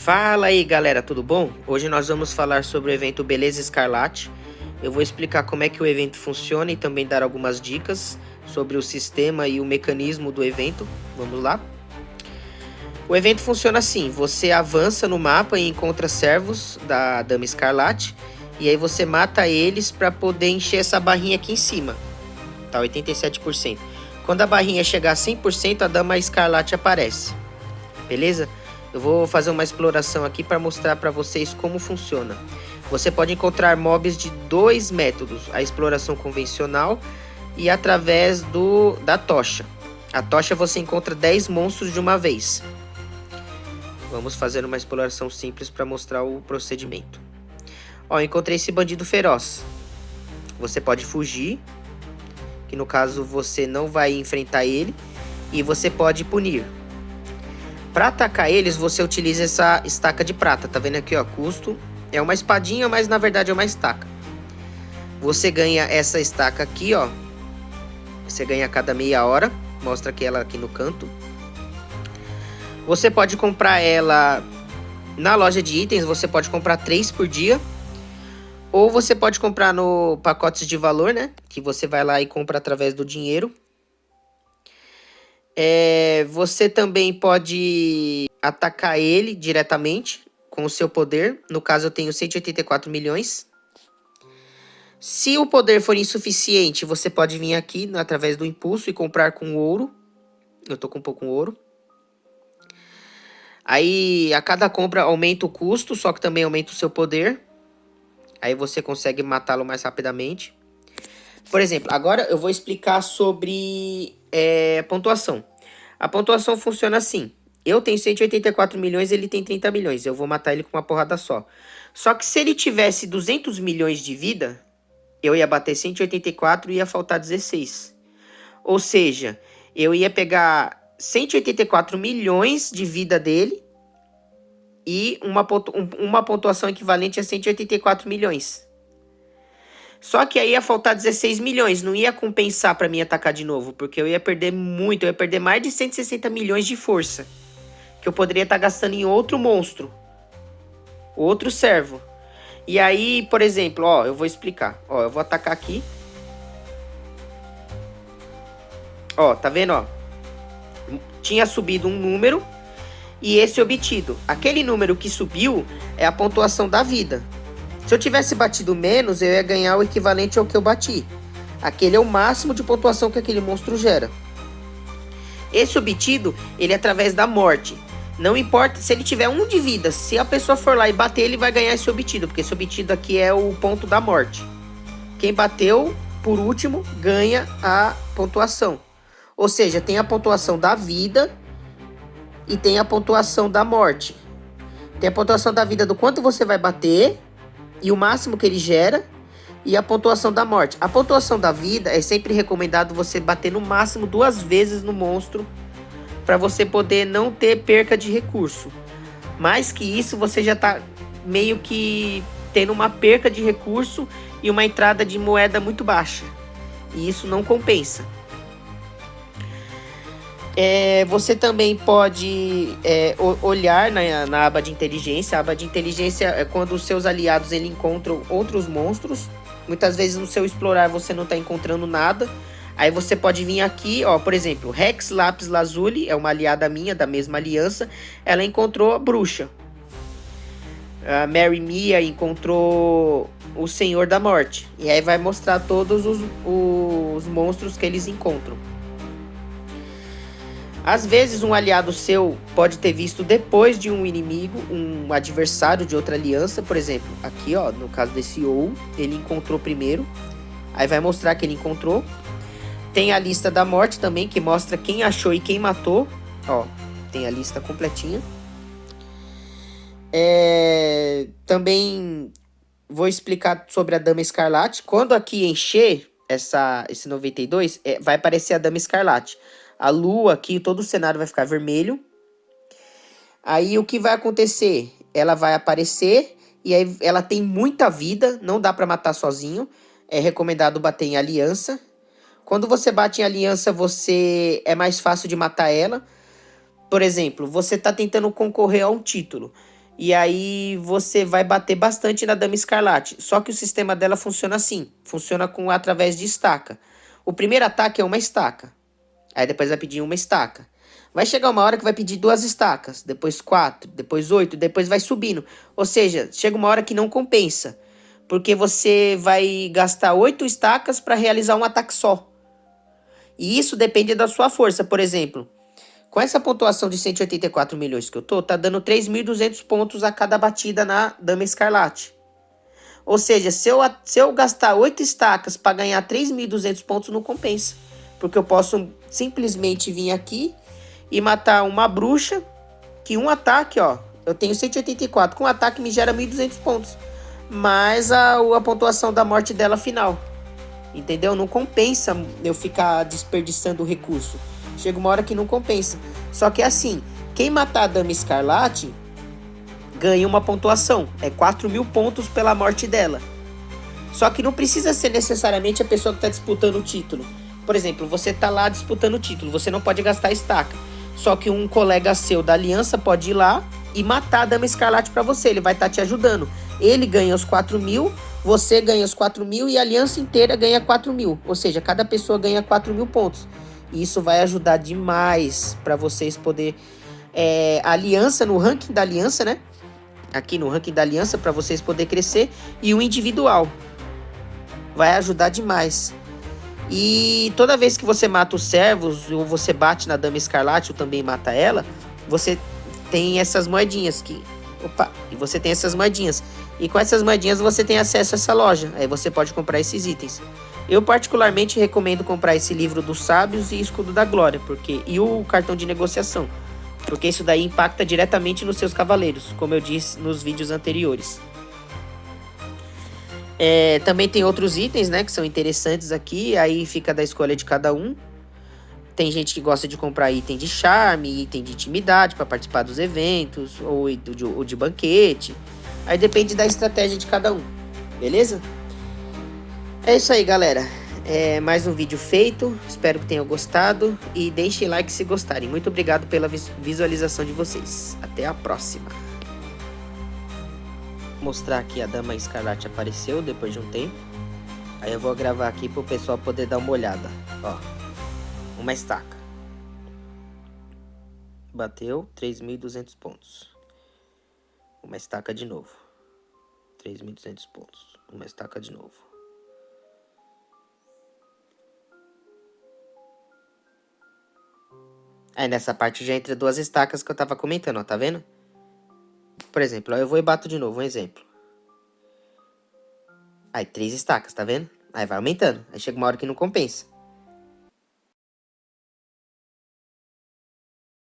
Fala aí galera, tudo bom? Hoje nós vamos falar sobre o evento Beleza Escarlate. Eu vou explicar como é que o evento funciona e também dar algumas dicas sobre o sistema e o mecanismo do evento. Vamos lá? O evento funciona assim: você avança no mapa e encontra servos da Dama Escarlate, e aí você mata eles para poder encher essa barrinha aqui em cima. Tá 87%. Quando a barrinha chegar a 100%, a Dama Escarlate aparece. Beleza? Eu vou fazer uma exploração aqui para mostrar para vocês como funciona. Você pode encontrar mobs de dois métodos: a exploração convencional e através da tocha. A tocha você encontra 10 monstros de uma vez. Vamos fazer uma exploração simples para mostrar o procedimento. Ó, encontrei esse bandido feroz. Você pode fugir, que no caso você não vai enfrentar ele, e você pode punir. Para atacar eles, você utiliza essa estaca de prata. Tá vendo aqui, ó? Custo. É uma espadinha, mas na verdade é uma estaca. Você ganha essa estaca aqui, ó. Você ganha a cada meia hora. Mostra aqui ela aqui no canto. Você pode comprar ela na loja de itens. Você pode comprar 3 por dia. Ou você pode comprar no pacotes de valor, né? Que você vai lá e compra através do dinheiro. Você também pode atacar ele diretamente com o seu poder. No caso, eu tenho 184 milhões. Se o poder for insuficiente, você pode vir aqui através do impulso e comprar com ouro. Eu tô com um pouco ouro. Aí, a cada compra aumenta o custo, só que também aumenta o seu poder. Aí você consegue matá-lo mais rapidamente. Por exemplo, agora eu vou explicar sobre pontuação. A pontuação funciona assim: eu tenho 184 milhões, ele tem 30 milhões. Eu vou matar ele com uma porrada só. Só que se ele tivesse 200 milhões de vida, eu ia bater 184 e ia faltar 16. Ou seja, eu ia pegar 184 milhões de vida dele e uma pontuação equivalente a 184 milhões. Só que aí ia faltar 16 milhões, não ia compensar para mim atacar de novo, porque eu ia perder muito, eu ia perder mais de 160 milhões de força, que eu poderia estar gastando em outro monstro, outro servo. E aí, por exemplo, ó, eu vou explicar. Ó, eu vou atacar aqui. Ó, tá vendo, ó? Tinha subido um número e esse obtido. Aquele número que subiu é a pontuação da vida. Se eu tivesse batido menos, eu ia ganhar o equivalente ao que eu bati. Aquele é o máximo de pontuação que aquele monstro gera. Esse obtido, ele é através da morte. Não importa se ele tiver 1 de vida, se a pessoa for lá e bater, ele vai ganhar esse obtido, porque esse obtido aqui é o ponto da morte. Quem bateu, por último, ganha a pontuação. Ou seja, tem a pontuação da vida e tem a pontuação da morte. Tem a pontuação da vida do quanto você vai bater e o máximo que ele gera, e a pontuação da morte. A pontuação da vida é sempre recomendado você bater no máximo 2 vezes no monstro, para você poder não ter perca de recurso. Mais que isso, você já tá meio que tendo uma perca de recurso e uma entrada de moeda muito baixa, e isso não compensa. Você também pode olhar na aba de inteligência. A aba de inteligência é quando os seus aliados encontram outros monstros. Muitas vezes no seu explorar você não está encontrando nada. Aí você pode vir aqui, ó, por exemplo, Rex Lapis Lazuli é uma aliada minha da mesma aliança. Ela encontrou a bruxa. A Mary Mia encontrou o Senhor da Morte. E aí vai mostrar todos os monstros que eles encontram. Às vezes um aliado seu pode ter visto depois de um inimigo, um adversário de outra aliança. Por exemplo, aqui, ó, no caso desse ou, ele encontrou primeiro. Aí vai mostrar que ele encontrou. Tem a lista da morte também, que mostra quem achou e quem matou. Ó, tem a lista completinha. Também vou explicar sobre a Dama Escarlate. Quando aqui encher esse 92, vai aparecer a Dama Escarlate. A lua aqui, todo o cenário vai ficar vermelho. Aí o que vai acontecer? Ela vai aparecer e aí ela tem muita vida, não dá para matar sozinho. É recomendado bater em aliança. Quando você bate em aliança, é mais fácil de matar ela. Por exemplo, você está tentando concorrer a um título. E aí você vai bater bastante na Dama Escarlate. Só que o sistema dela funciona assim. Funciona através de estaca. O primeiro ataque é uma estaca. Aí depois vai pedir uma estaca. Vai chegar uma hora que vai pedir 2 estacas. Depois 4, depois 8, depois vai subindo. Ou seja, chega uma hora que não compensa. Porque você vai gastar 8 estacas para realizar um ataque só. E isso depende da sua força. Por exemplo, com essa pontuação de 184 milhões que eu tô, tá dando 3.200 pontos a cada batida na Dama Escarlate. Ou seja, se eu gastar 8 estacas para ganhar 3.200 pontos, não compensa. Porque eu posso simplesmente vir aqui e matar uma bruxa, que um ataque, ó, eu tenho 184, com um ataque me gera 1.200 pontos. Mais a pontuação da morte dela final. Entendeu? Não compensa eu ficar desperdiçando o recurso. Chega uma hora que não compensa. Só que assim, quem matar a Dama Escarlate ganha uma pontuação. É 4.000 pontos pela morte dela. Só que não precisa ser necessariamente a pessoa que está disputando o título. Por exemplo, você está lá disputando o título, você não pode gastar estaca. Só que um colega seu da aliança pode ir lá e matar a Dama Escarlate para você. Ele vai estar te ajudando. Ele ganha os 4.000, você ganha os 4.000 e a aliança inteira ganha 4.000. Ou seja, cada pessoa ganha 4.000 pontos. E isso vai ajudar demais para vocês poder... a aliança, no ranking da aliança, né? Aqui no ranking da aliança, para vocês poderem crescer. E o individual. Vai ajudar demais. E toda vez que você mata os servos, ou você bate na Dama Escarlate, ou também mata ela, você tem essas moedinhas que... Opa! E você tem essas moedinhas. E com essas moedinhas você tem acesso a essa loja. Aí você pode comprar esses itens. Eu particularmente recomendo comprar esse livro dos sábios e escudo da glória. E o cartão de negociação. Porque isso daí impacta diretamente nos seus cavaleiros. Como eu disse nos vídeos anteriores. Também tem outros itens, né, que são interessantes aqui. Aí fica da escolha de cada um. Tem gente que gosta de comprar item de charme, item de intimidade para participar dos eventos, ou de banquete. Aí depende da estratégia de cada um, beleza? É isso aí, galera. Mais um vídeo feito. Espero que tenham gostado. E deixem like se gostarem. Muito obrigado pela visualização de vocês. Até a próxima. Vou mostrar aqui a Dama Escarlate apareceu depois de um tempo. Aí eu vou gravar aqui para o pessoal poder dar uma olhada. Ó. Uma estaca. Bateu 3.200 pontos. Uma estaca de novo. 3.200 pontos. Uma estaca de novo. Aí nessa parte já entra 2 estacas que eu tava comentando, ó. Tá vendo? Por exemplo, ó, eu vou e bato de novo. Um exemplo. Aí 3 estacas, tá vendo? Aí vai aumentando. Aí chega uma hora que não compensa.